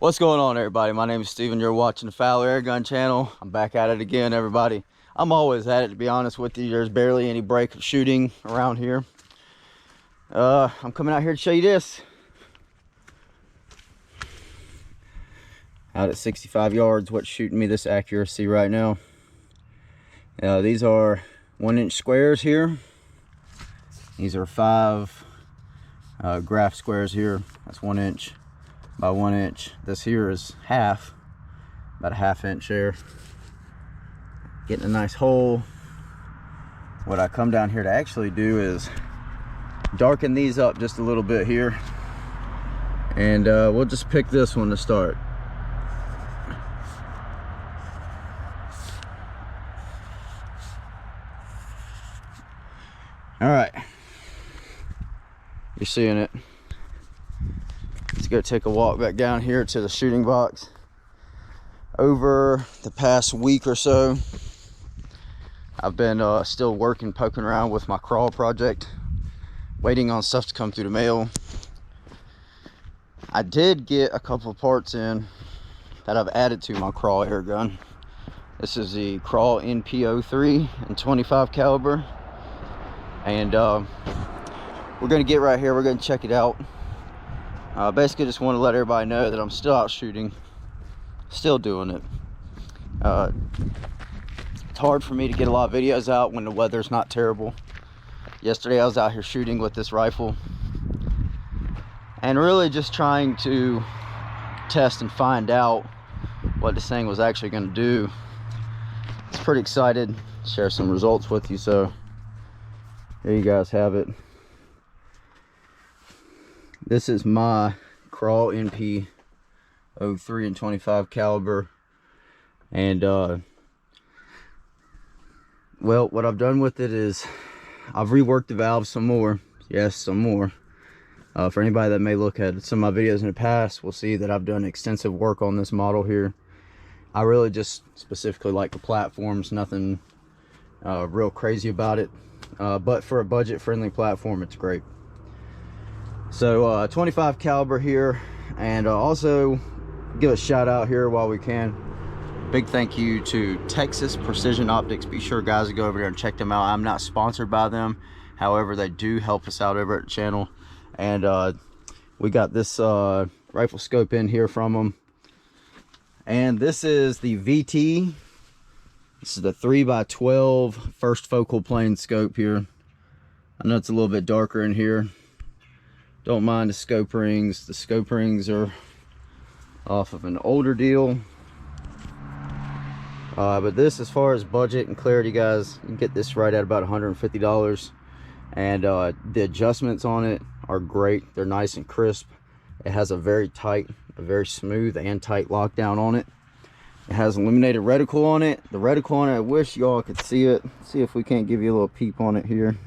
What's going on, everybody? My name is Steven. You're watching the Fowler Air Gun channel. I'm back at it again, everybody. I'm always at it, to be honest with you. There's barely any break of shooting around here. I'm coming out here to show you this. Out at 65 yards, what's shooting me this accuracy right now. These are 1-inch squares here. These are 5 graph squares here. That's 1 inch by 1 inch. This here is half, about a 1/2 inch there. Getting a nice hole. What I come down here to actually do is darken these up just a little bit here, and we'll just pick this one to start. All right, you're seeing it. Let's go take a walk back down here to the shooting box. Over the past week or so, I've been still working, poking around with my Kral project, waiting on stuff to come through the mail. I did get a couple of parts in that I've added to my Kral air gun. This is the Kral Np-03 in 25 caliber, and we're gonna get right here. We're gonna check it out. Basically just want to let everybody know that I'm still out shooting, still doing it. It's hard for me to get a lot of videos out when the weather's not terrible. Yesterday I was out here shooting with this rifle and really just trying to test and find out what this thing was actually going to do. It's pretty excited to share some results with you, so here you guys have it. This is my Kral Np-03 in 25 caliber, and well, what I've done with it is I've reworked the valves some more. Yes, some more. For anybody that may look at some of my videos in the past, will see that I've done extensive work on this model here. I really just specifically like the platforms, nothing real crazy about it, but for a budget friendly platform, it's great. So 25 caliber here, and also give a shout out here while we can. Big thank you to Texas Precision Optics. Be sure, guys, to go over there and check them out. I'm not sponsored by them, however they do help us out over at the channel. And we got this rifle scope in here from them, and this is the VT. This is the 3x12 first focal plane scope here. I know it's a little bit darker in here. Don't mind the scope rings. The scope rings are off of an older deal. But this, as far as budget and clarity, guys, you can get this right at about $150. And the adjustments on it are great. They're nice and crisp. It has a very tight, a very smooth and tight lockdown on it. It has illuminated reticle on it. The reticle on it, I wish y'all could see it. See if we can't give you a little peep on it here.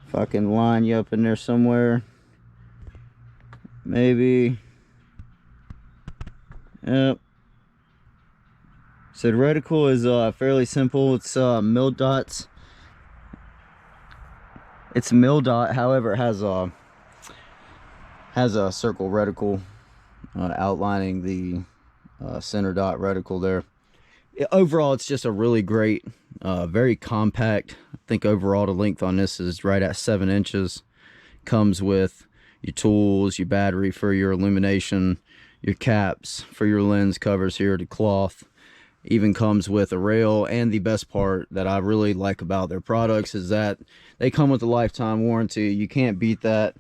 If I can line you up in there somewhere. Maybe. Yep. So the reticle is fairly simple. It's mil dots. It's mil dot, however, it has a circle reticle outlining the center dot reticle there. Overall, it's just a really great, very compact. I think overall the length on this is right at 7 inches. Comes with your tools, your battery for your illumination, your caps for your lens covers here, the cloth. Even comes with a rail, and the best part that I really like about their products is that they come with a lifetime warranty. You can't beat that.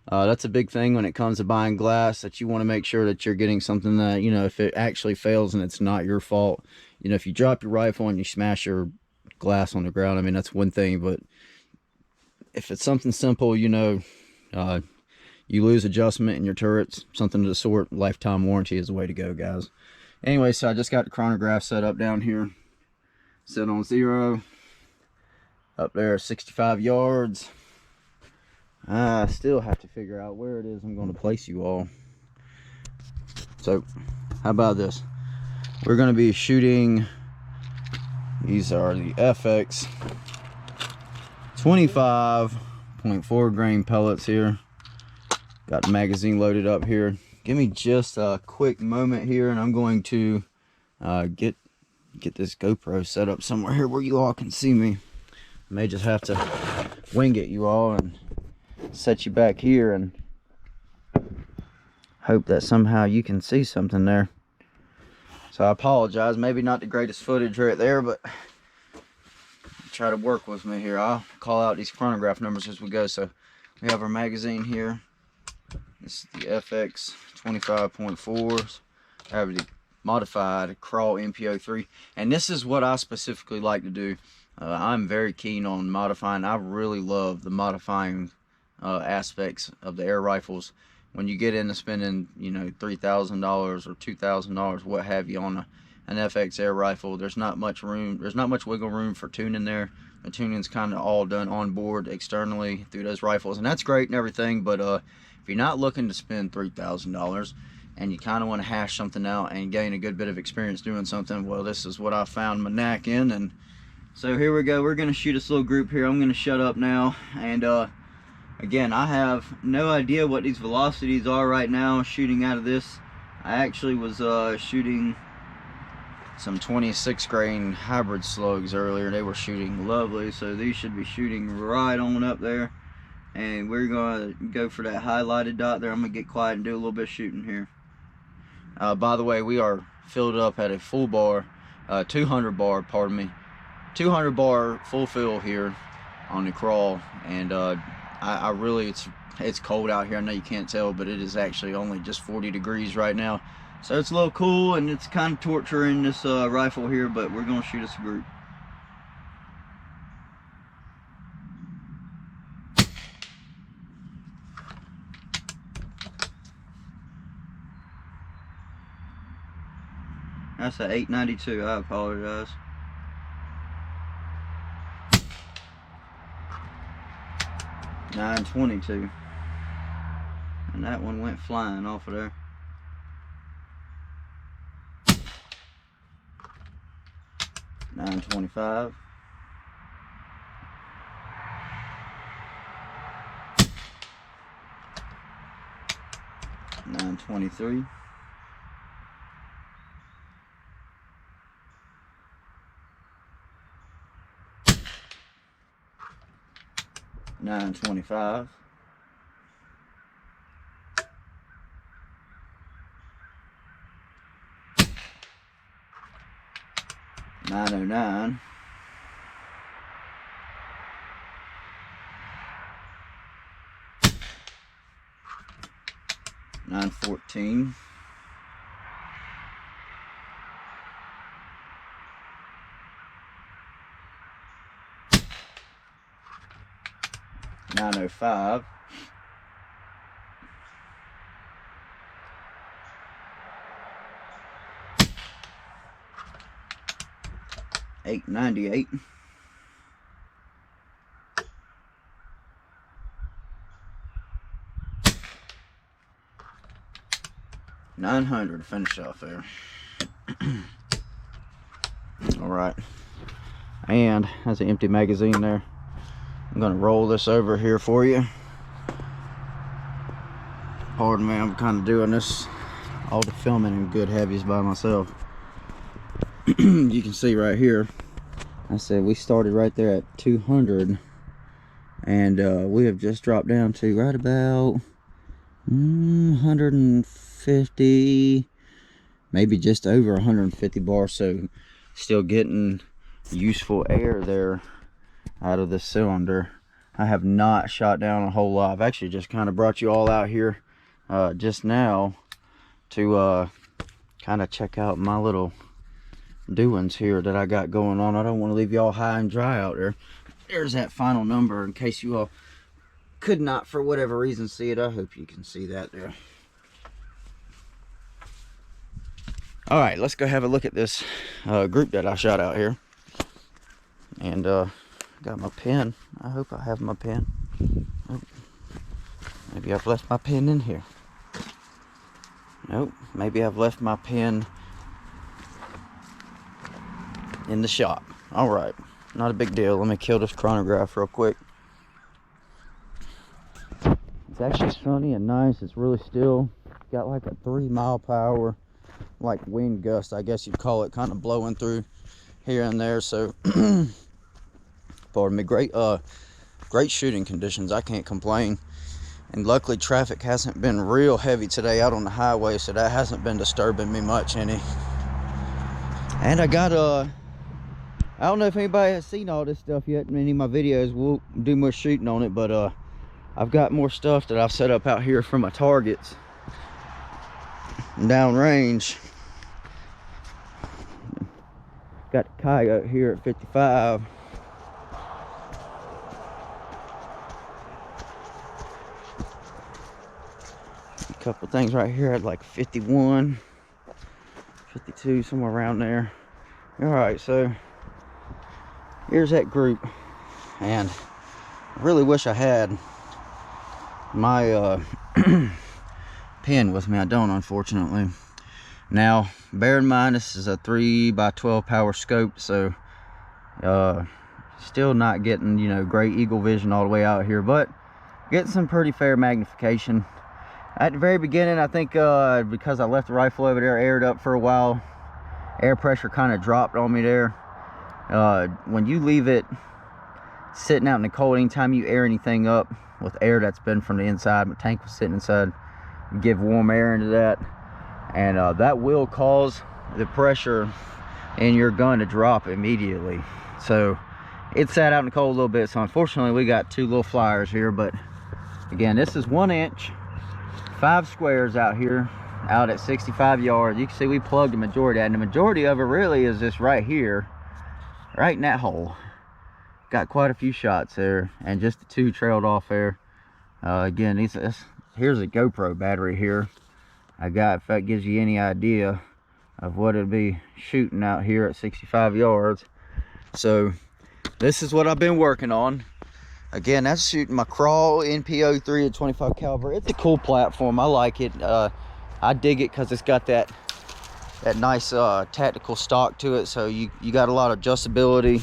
That's a big thing when it comes to buying glass, that you want to make sure that you're getting something that, you know, if it actually fails and it's not your fault. You know, if you drop your rifle and you smash your glass on the ground, I mean, that's one thing, but if it's something simple, you know, you lose adjustment in your turrets, something of the sort, lifetime warranty is the way to go, guys. Anyway, so I just got the chronograph set up down here, set on 0, up there 65 yards. I still have to figure out where it is I'm going to place you all. So how about this? We're going to be shooting, these are the FX 25.4 grain pellets here. Got the magazine loaded up here. Give me just a quick moment here, and I'm going to get this GoPro set up somewhere here where you all can see me. I may just have to wing it, you all, and set you back here and hope that somehow you can see something there. So I apologize, maybe not the greatest footage right there, but try to work with me here. I'll call out these chronograph numbers as we go. So we have our magazine here. This is the FX 25.4s. I have the modified Kral Np-03, and this is what I specifically like to do. I'm very keen on modifying. I really love the modifying aspects of the air rifles. When you get into spending, you know, $3,000 or $2,000, what have you, on an FX air rifle, there's not much room. There's not much wiggle room for tuning there. The tuning's kind of all done on board externally through those rifles, and that's great and everything. But if you're not looking to spend $3,000 and you kind of want to hash something out and gain a good bit of experience doing something, well, this is what I found my knack in. And so here we go. We're going to shoot this little group here. I'm going to shut up now. And again, I have no idea what these velocities are right now shooting out of this. I actually was shooting some 26 grain hybrid slugs earlier. They were shooting lovely, so these should be shooting right on up there. And we're going to go for that highlighted dot there. I'm going to get quiet and do a little bit of shooting here. By the way, we are filled up at a full bar, 200 bar, pardon me, 200 bar full fill here on the Kral. And I really, it's cold out here. I know you can't tell, but it is actually only just 40 degrees right now. So it's a little cool, and it's kind of torturing this rifle here, but we're going to shoot us a group. That's an 892, I apologize. .922. And that one went flying off of there. .925. .923. .925. .909. .914. .905. .898. .900 to finish off there. All right, and that's an empty magazine there. I'm gonna roll this over here for you. Pardon me, I'm kind of doing this, all the filming in good heavies by myself. You can see right here, I said we started right there at 200, and we have just dropped down to right about 150, maybe just over 150 bars. So still getting useful air there out of the cylinder. I have not shot down a whole lot. I've actually just kind of brought you all out here just now to kind of check out my little doings here that I got going on. I don't want to leave y'all high and dry out there. There's that final number in case you all could not for whatever reason see it. I hope you can see that there. All right, let's go have a look at this group that I shot out here. And got my pen. I hope I have my pen. Oh, maybe I've left my pen in here. Nope, maybe I've left my pen in the shop. All right, not a big deal. Let me kill this chronograph real quick. It's actually sunny and nice. It's really still. got like a 3 mile per hour like wind gust, I guess you'd call it, kind of blowing through here and there. So pardon me, great shooting conditions. I can't complain. And luckily traffic hasn't been real heavy today out on the highway, so that hasn't been disturbing me much any. And I got I don't know if anybody has seen all this stuff yet in any of my videos. We'll do more shooting on it, but I've got more stuff that I've set up out here for my targets downrange. Got the coyote here at 55. A couple things right here at like 51, 52, somewhere around there. All right, so here's that group, and I really wish I had my pen with me. I don't, unfortunately. Now bear in mind, this is a 3x12 power scope, so still not getting, you know, great eagle vision all the way out here, but getting some pretty fair magnification. At the very beginning, I think because I left the rifle over there aired up for a while, air pressure kind of dropped on me there. When you leave it sitting out in the cold, anytime you air anything up with air that's been from the inside, my tank was sitting inside, you give warm air into that, and that will cause the pressure in your gun to drop immediately. So it sat out in the cold a little bit, so unfortunately we got 2 little flyers here. But again, this is 1 inch 5 squares out here, out at 65 yards. You can see we plugged the majority, and the majority of it really is just right here, right in that hole. Got quite a few shots there, and just the 2 trailed off there. Again, here's a GoPro battery here I got, if that gives you any idea of what it'd be shooting out here at 65 yards. So this is what I've been working on. Again, that's shooting my Kral Np-03 at 25 caliber. It's a cool platform. I like it. I dig it because it's got that nice tactical stock to it. So you got a lot of adjustability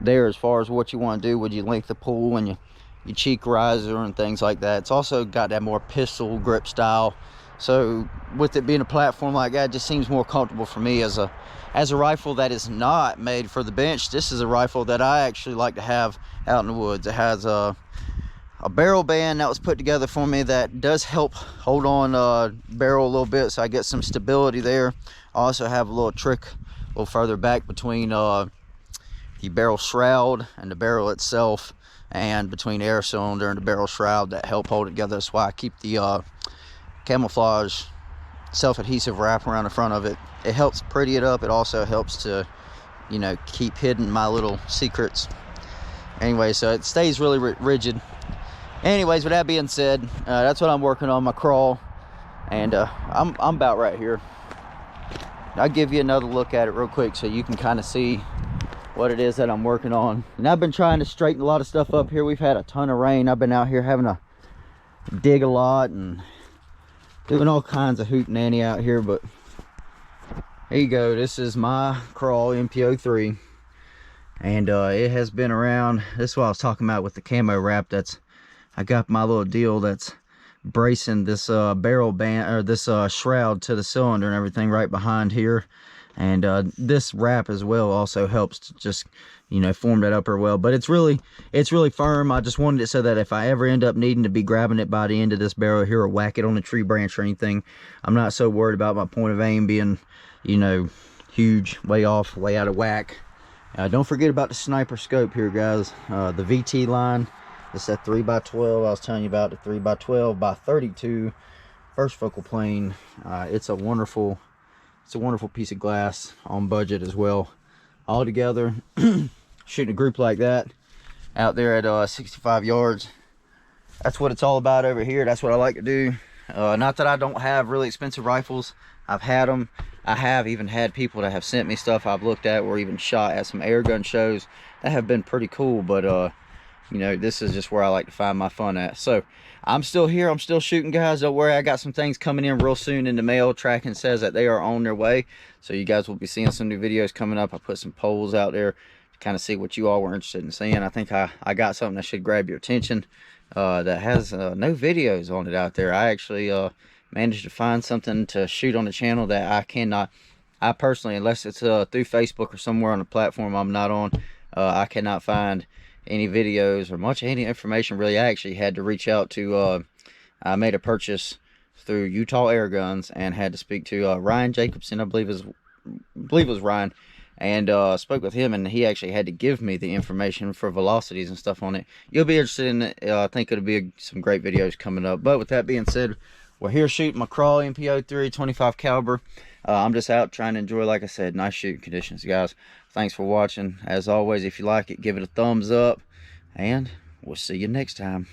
there as far as what you want to do with your length of pull and your cheek riser and things like that. It's also got that more pistol grip style. So with it being a platform like that, it just seems more comfortable for me as a rifle that is not made for the bench. This is a rifle that I actually like to have out in the woods. It has a barrel band that was put together for me that does help hold on barrel a little bit, so I get some stability there. I also have a little trick a little further back between the barrel shroud and the barrel itself, and between air cylinder and the barrel shroud, that help hold it together. That's why I keep the camouflage self-adhesive wrap around the front of it. It helps pretty it up. It also helps to, you know, keep hidden my little secrets. Anyway, so it stays really rigid. Anyways, with that being said, that's what I'm working on, my Kral, and I'm about right here. I'll give you another look at it real quick so you can kind of see what it is that I'm working on. And I've been trying to straighten a lot of stuff up here. We've had a ton of rain. I've been out here having to dig a lot and doing all kinds of hootenanny out here. But here you go. This is my Kral Np-03, and it has been around. This is what I was talking about with the camo wrap. I got my little deal that's bracing this barrel band, or this shroud to the cylinder and everything right behind here. And this wrap as well also helps to just, you know, form that upper well. But it's really firm. I just wanted it so that if I ever end up needing to be grabbing it by the end of this barrel here or whack it on a tree branch or anything, I'm not so worried about my point of aim being, you know, huge, way off, way out of whack. Don't forget about the sniper scope here, guys. The VT line. It's that 3x12 I was telling you about, the 3x12x32 first focal plane. It's a wonderful piece of glass, on budget as well. All together, shooting a group like that out there at 65 yards. That's what it's all about over here. That's what I like to do. Not that I don't have really expensive rifles. I've had them. I have even had people that have sent me stuff I've looked at or even shot at some air gun shows that have been pretty cool. But you know, this is just where I like to find my fun at. So I'm still here. I'm still shooting, guys. Don't worry. I got some things coming in real soon in the mail. Tracking says that they are on their way. So you guys will be seeing some new videos coming up. I put some polls out there to kind of see what you all were interested in seeing. I think I got something that should grab your attention that has no videos on it out there. I actually managed to find something to shoot on the channel that I personally, unless it's through Facebook or somewhere on a platform I'm not on, I cannot find any videos or much any information really. I actually had to reach out to I made a purchase through Utah Air Guns and had to speak to Ryan Jacobson, I believe it was Ryan, and spoke with him, and he actually had to give me the information for velocities and stuff on it. You'll be interested in it. I think it'll be some great videos coming up. But with that being said, we're here shooting my Kral Np-03 25 caliber. I'm just out trying to enjoy, like I said, nice shooting conditions, guys. Thanks for watching. As always, if you like it, give it a thumbs up, and we'll see you next time.